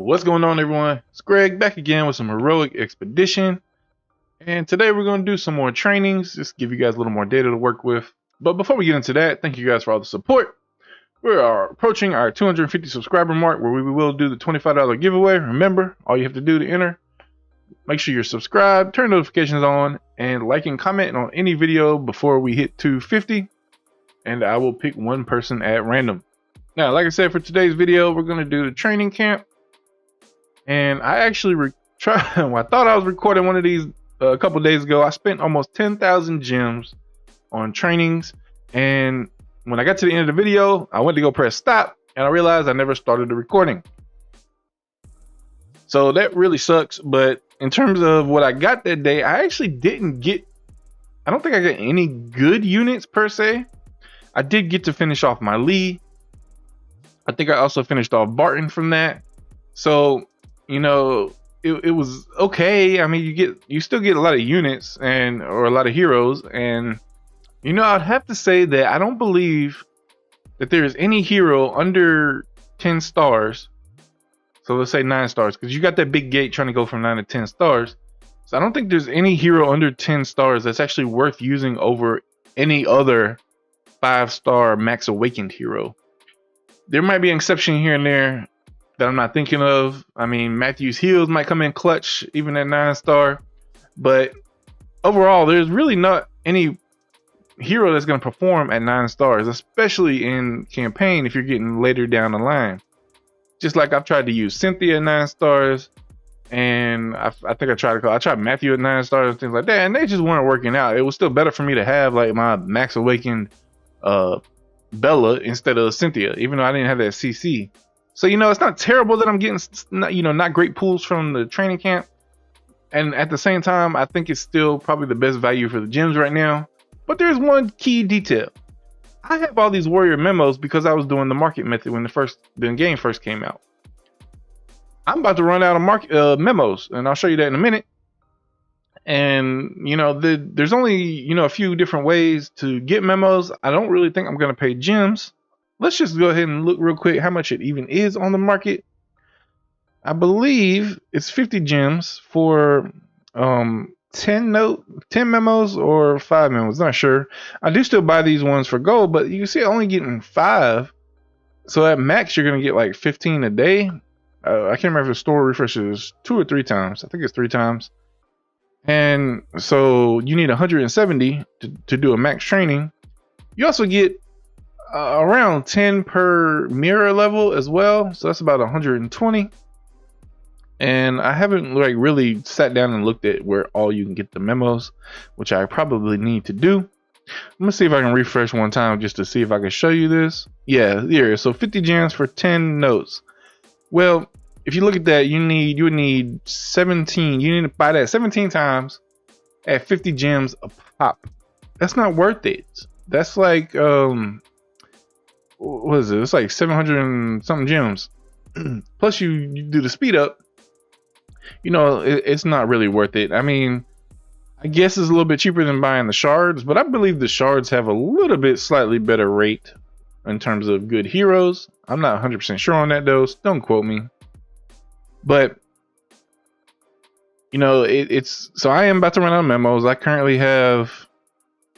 What's going on, everyone? It's Greg back again with some heroic expedition, and today we're going to do some more trainings, just give you guys a little more data to work with. But before we get into that, thank you guys for all the support. We are approaching our 250 subscriber mark, where we will do the $25 giveaway. Remember, all you have to do to enter, make sure you're subscribed, turn notifications on, and like and comment on any video before we hit 250, and I will pick one person at random. Now, like I said, for today's video, we're going to do the training camp. And I actually I thought I was recording one of these a couple days ago. I spent almost 10,000 gems on trainings. And when I got to the end of the video, I went to go press stop and I realized I never started the recording. So that really sucks. But in terms of what I got that day, I actually didn't get, I don't think I got any good units per se. I did get to finish off my Lee. I think I also finished off Barton from that. So, you know, it was okay. I mean, you still get a lot of units or a lot of heroes, and you know, I'd have to say that I don't believe that there is any hero under 10 stars. So let's say 9 stars, because you got that big gate trying to go from 9 to 10 stars. So I don't think there's any hero under 10 stars that's actually worth using over any other 5-star max awakened hero. There might be an exception here and there that I'm not thinking of. I mean, Matthew's heals might come in clutch even at 9-star, but overall there's really not any hero that's going to perform at 9 stars, especially in campaign if you're getting later down the line. Just like I've tried to use Cynthia at 9 stars, and I think I tried Matthew at 9 stars and things like that, and they just weren't working out. It was still better for me to have like my max awakened Bella instead of Cynthia, even though I didn't have that CC. So, you know, it's not terrible that I'm getting, not great pulls from the training camp. And at the same time, I think it's still probably the best value for the gems right now. But there's one key detail. I have all these warrior memos because I was doing the market method when the game first came out. I'm about to run out of memos, and I'll show you that in a minute. And, you know, there's only, you know, a few different ways to get memos. I don't really think I'm going to pay gems. Let's just go ahead and look real quick how much it even is on the market. I believe it's 50 gems for 10 memos or 5 memos. Not sure. I do still buy these ones for gold, but you can see I'm only getting 5. So at max, you're going to get like 15 a day. I can't remember if the store refreshes 2 or 3 times. I think it's 3 times. And so you need 170 to do a max training. You also get around 10 per mirror level as well, so that's about 120. And I haven't like really sat down and looked at where all you can get the memos, which I probably need to do. I'm gonna see if I can refresh one time just to see if I can show you this. Yeah, here. So 50 gems for 10 notes. Well, if you look at that, you would need 17. You need to buy that 17 times at 50 gems a pop. That's not worth it. That's like what is it? It's like 700 and something gems. Plus you do the speed up. You know, it's not really worth it. I mean, I guess it's a little bit cheaper than buying the shards, but I believe the shards have a little bit slightly better rate in terms of good heroes. I'm not 100% sure on that though. So don't quote me. But you know, so I am about to run out of memos. I currently have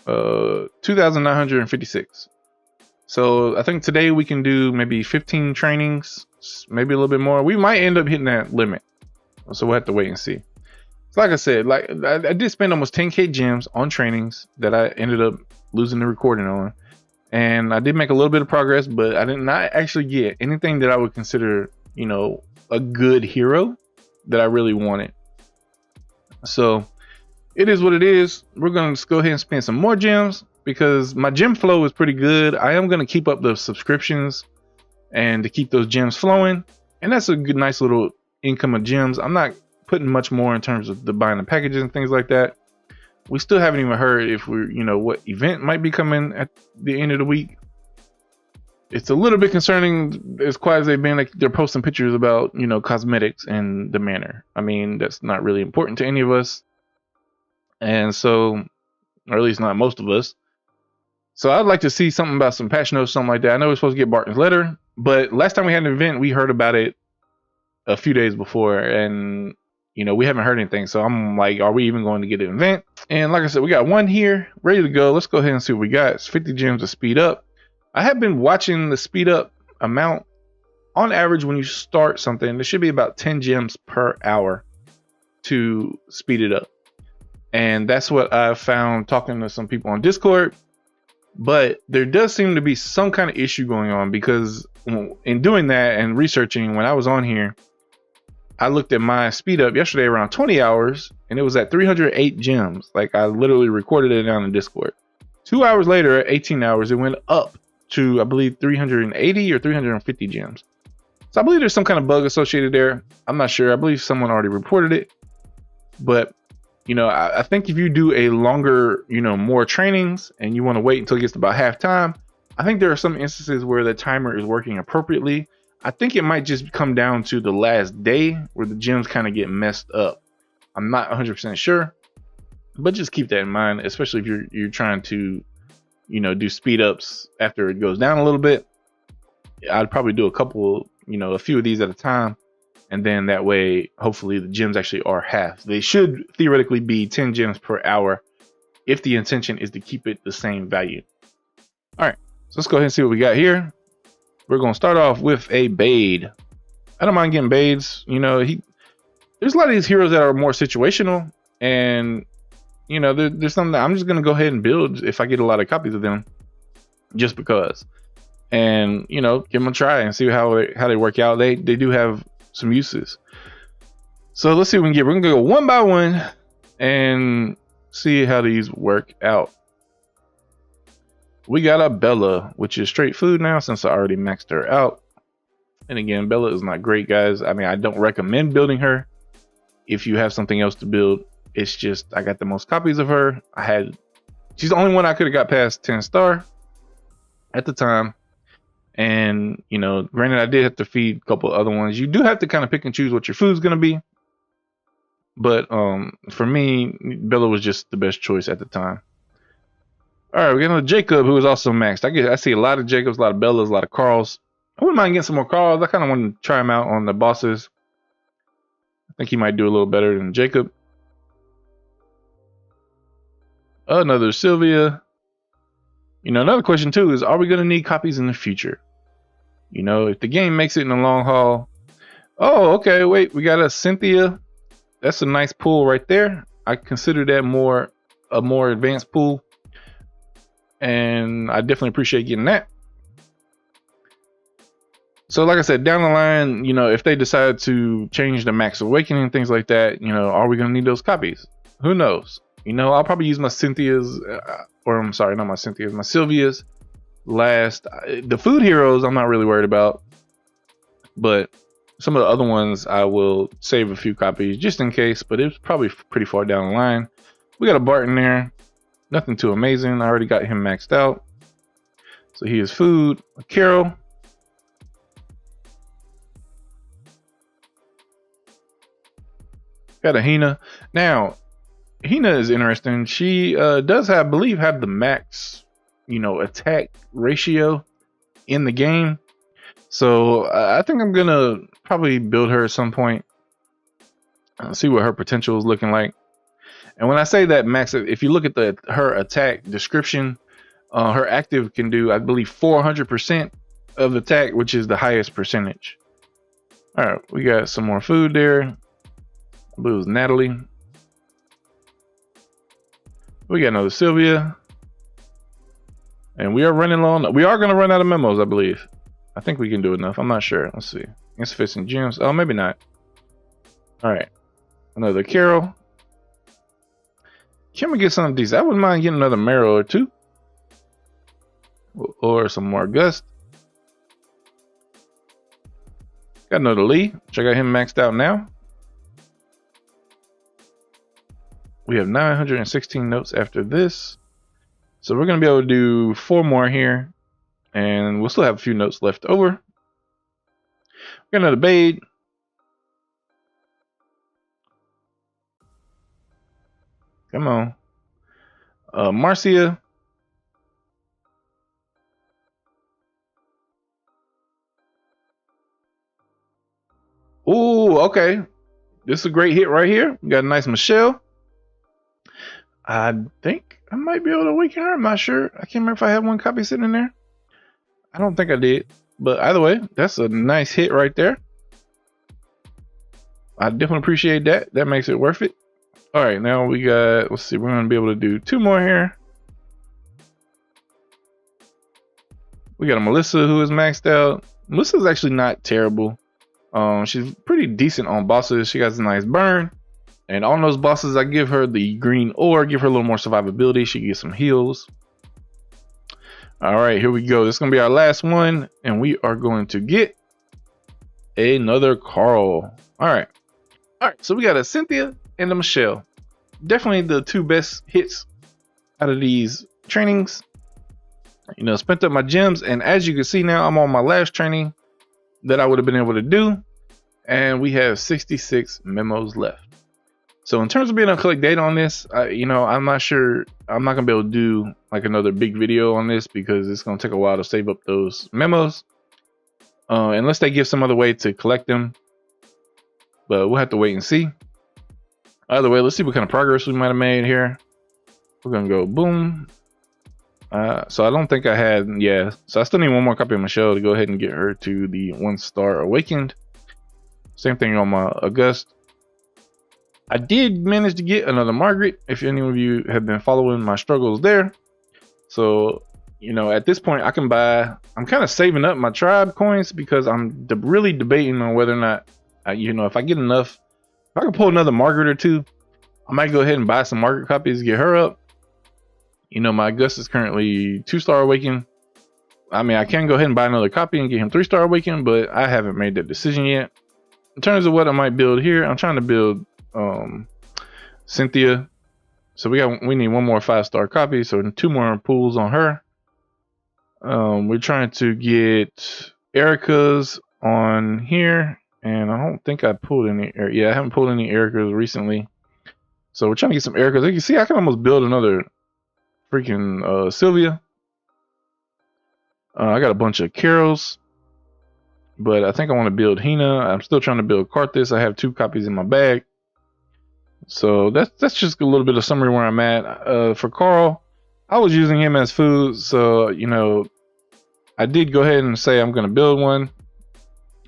2,956. So I think today we can do maybe 15 trainings, maybe a little bit more. We might end up hitting that limit. So we'll have to wait and see. So like I said, like I did spend almost 10k gems on trainings that I ended up losing the recording on. And I did make a little bit of progress, but I did not actually get anything that I would consider, you know, a good hero that I really wanted. So it is what it is. We're going to go ahead and spend some more gems because my gem flow is pretty good. I am going to keep up the subscriptions and to keep those gems flowing. And that's a good, nice little income of gems. I'm not putting much more in terms of the buying the packages and things like that. We still haven't even heard if we're, you know, what event might be coming at the end of the week. It's a little bit concerning as quiet as they've been. Like they're posting pictures about, you know, cosmetics and the manor. I mean, that's not really important to any of us. And so, or at least not most of us. So I'd like to see something about some patch notes, something like that. I know we're supposed to get Barton's letter, but last time we had an event, we heard about it a few days before, and we haven't heard anything. So I'm like, are we even going to get an event? And like I said, we got one here ready to go. Let's go ahead and see what we got. It's 50 gems to speed up. I have been watching the speed up amount. On average, when you start something, there should be about 10 gems per hour to speed it up. And that's what I found talking to some people on Discord. But there does seem to be some kind of issue going on, because in doing that and researching, when I was on here, I looked at my speed up yesterday around 20 hours and it was at 308 gems. Like, I literally recorded it down in Discord. 2 hours later, at 18 hours, it went up to, I believe, 380 or 350 gems. So I believe there's some kind of bug associated there. I'm not sure. I believe someone already reported it. But, I think if you do a longer, more trainings and you want to wait until it gets to about halftime, I think there are some instances where the timer is working appropriately. I think it might just come down to the last day where the gems kind of get messed up. I'm not 100% sure, but just keep that in mind, especially if you're trying to, do speed ups after it goes down a little bit. I'd probably do a couple, a few of these at a time. And then that way, hopefully the gems actually are half. They should theoretically be 10 gems per hour if the intention is to keep it the same value. All right, so let's go ahead and see what we got here. We're going to start off with a Bade. I don't mind getting Bades. There's a lot of these heroes that are more situational. And, there's something that I'm just going to go ahead and build if I get a lot of copies of them. Just because. And, give them a try and see how they work out. They do have some uses. So let's see what we can get. We're going to go one by one and see how these work out. We got a Bella, which is straight food now since I already maxed her out. And again, Bella is not great, guys. I mean, I don't recommend building her if you have something else to build. It's just I got the most copies of her. She's the only one I could have got past 10 star at the time. And, granted, I did have to feed a couple of other ones. You do have to kind of pick and choose what your food's going to be. But for me, Bella was just the best choice at the time. All right, we're getting a Jacob, who is also maxed. I see a lot of Jacobs, a lot of Bellas, a lot of Carls. I wouldn't mind getting some more Carls. I kind of want to try him out on the bosses. I think he might do a little better than Jacob. Another Sylvia. Another question too is, are we going to need copies in the future? If the game makes it in the long haul. Oh, okay, wait, we got a Cynthia. That's a nice pool right there. I consider that a more advanced pool. And I definitely appreciate getting that. So like I said, down the line, if they decide to change the Max Awakening, things like that, are we going to need those copies? Who knows? I'll probably use my Cynthia's, my Sylvia's last. The food heroes, I'm not really worried about. But some of the other ones, I will save a few copies just in case. But it's probably pretty far down the line. We got a Barton there. Nothing too amazing. I already got him maxed out. So he is food. A Carol. Got a Hina. Now, Hina is interesting. She does have the max, attack ratio in the game. So I think I'm gonna probably build her at some point. See what her potential is looking like. And when I say that max, if you look at her attack description, her active can do, I believe, 400% of attack, which is the highest percentage. All right, we got some more food there. I believe it was Natalie. We got another Sylvia. And we are running low. We are going to run out of memos, I believe. I think we can do enough. I'm not sure. Let's see. Insufficient gems. Oh, maybe not. All right. Another Carol. Can we get some of these? I wouldn't mind getting another Marrow or two. Or some more Gust. Got another Lee, which I got him maxed out now. We have 916 notes after this. So we're going to be able to do 4 more here. And we'll still have a few notes left over. We got another Bade. Come on. Marcia. Oh, okay. This is a great hit right here. We got a nice Michelle. I think I might be able to awaken her. I'm not sure. I can't remember if I had one copy sitting in there. I don't think I did. But either way, that's a nice hit right there. I definitely appreciate that. That makes it worth it. All right, now we got, let's see, we're going to be able to do 2 more here. We got a Melissa who is maxed out. Melissa's actually not terrible. She's pretty decent on bosses. She got a nice burn. And on those bosses, I give her the green ore, give her a little more survivability. She gets some heals. All right, here we go. This is going to be our last one. And we are going to get another Carl. All right. So we got a Cynthia and a Michelle. Definitely the 2 best hits out of these trainings. You know, spent up my gems. And as you can see now, I'm on my last training that I would have been able to do. And we have 66 memos left. So in terms of being able to collect data on this, you know, I'm not sure. I'm not going to be able to do like another big video on this because it's going to take a while to save up those memos. Unless they give some other way to collect them. But we'll have to wait and see. Either way, let's see what kind of progress we might have made here. We're going to go boom. So I don't think I had, yeah. So I still need one more copy of Michelle to go ahead and get her to the 1-star awakened. Same thing on my August. I did manage to get another Margaret, if any of you have been following my struggles there. So, you know, at this point I can buy, I'm kind of saving up my tribe coins because I'm really debating on whether or not, you know, if I get enough, if I can pull another Margaret or 2, I might go ahead and buy some Margaret copies to get her up. You know, my Gus is currently 2-star awakened. I mean, I can go ahead and buy another copy and get him 3-star awakened, but I haven't made that decision yet. In terms of what I might build here, I'm trying to build Cynthia. So we need 1 more 5-star copy, so 2 more pools on her. We're trying to get Erica's on here, and I don't think I pulled any. Yeah, I haven't pulled any Erica's recently. So we're trying to get some Erica's. You can see I can almost build another freaking Sylvia. I got a bunch of Carols, but I think I want to build Hina. I'm still trying to build Karthus. I have 2 copies in my bag. So that's just a little bit of summary where I'm at. For Carl, I was using him as food, so you know, I did go ahead and say I'm going to build one.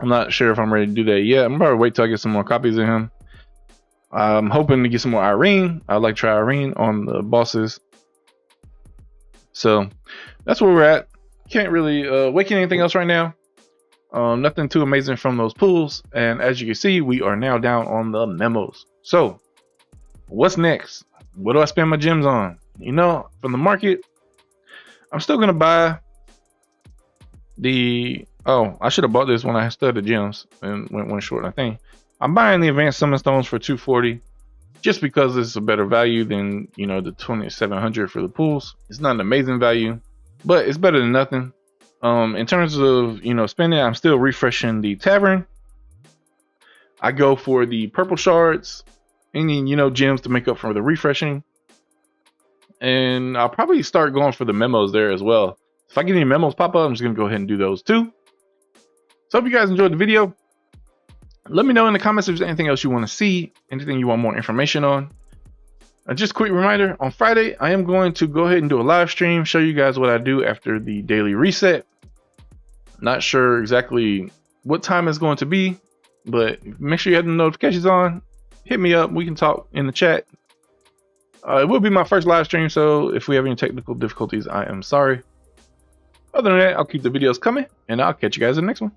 I'm not sure if I'm ready to do that yet. I'm probably wait till I get some more copies of him. I'm hoping to get some more Irene. I'd like to try Irene on the bosses. So that's where we're at. Can't really awaken anything else right now. Nothing too amazing from those pools. And as you can see, we are now down on the memos. So what's next? What do I spend my gems on? You know, from the market, I'm still going to buy the... Oh, I should have bought this when I still had the gems and went one short, I think. I'm buying the advanced summon stones for 240 just because it's a better value than, you know, the 2700 for the pools. It's not an amazing value, but it's better than nothing. In terms of, you know, spending, I'm still refreshing the tavern. I go for the purple shards, any, you know, gems to make up for the refreshing. And I'll probably start going for the memos there as well. If I get any memos pop up, I'm just going to go ahead and do those too. So hope you guys enjoyed the video. Let me know in the comments if there's anything else you want to see, anything you want more information on. Just a quick reminder, on Friday, I am going to go ahead and do a live stream, show you guys what I do after the daily reset. Not sure exactly what time it's going to be, but make sure you have the notifications on. Hit me up. We can talk in the chat. It will be my first live stream, so if we have any technical difficulties, I am sorry. Other than that, I'll keep the videos coming, and I'll catch you guys in the next one.